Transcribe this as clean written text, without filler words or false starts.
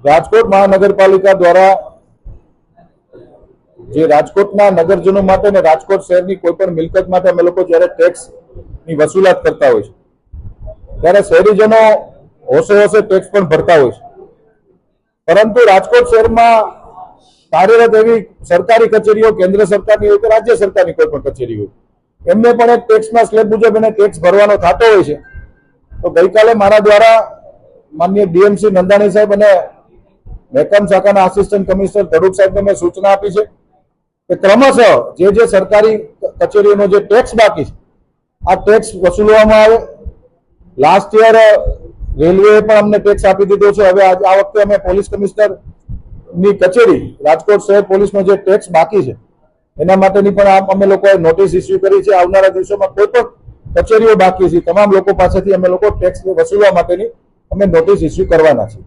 રાજકોટ મહાનગરપાલિકા દ્વારા જે રાજકોટના નગરજનો માટે ને રાજકોટ શહેરની કોઈ પણ મિલકત માટે અમે લોકો જ્યારે ટેક્સની વસૂલાત કરતા હોય છે ત્યારે શહેરીજનો હોશે હોશે ટેક્સ પણ ભરતા હોય છે, પરંતુ રાજકોટ શહેરમાં કાર્યરત એવી સરકારી કચેરીઓ કેન્દ્ર સરકારની હોય કે રાજ્ય સરકારની કોઈ પણ કચેરી હોય એમને પણ એક ટેક્સના સ્લેબ મુજબ એને ટેક્સ ભરવાનો થતો હોય છે. તો ગઈકાલે મારા દ્વારા માનનીય ડીએમસી નંદાણી સાહેબ અને મહેકમ શાખાના આસિસ્ટન્ટ કમિશનર ધડુક સાહેબને મેં સૂચના આપી છે કે ક્રમશઃ જે સરકારી કચેરીઓનો જે ટેક્સ બાકી છે આ ટેક્સ વસૂલવામાં આવે. લાસ્ટ યર રેલવેએ પણ અમને ટેક્સ આપી દીધો છે. હવે આ વખતે અમે પોલીસ કમિશનરની કચેરી રાજકોટ શહેર પોલીસનો જે ટેક્સ બાકી છે એના માટેની પણ અમે લોકોએ નોટિસ ઇસ્યુ કરી છે. આવનારા દિવસોમાં કોઈ પણ કચેરીઓ બાકી છે તમામ લોકો પાસેથી અમે લોકો ટેક્સ વસૂલવા માટેની અમે નોટિસ ઇસ્યુ કરવાના છીએ.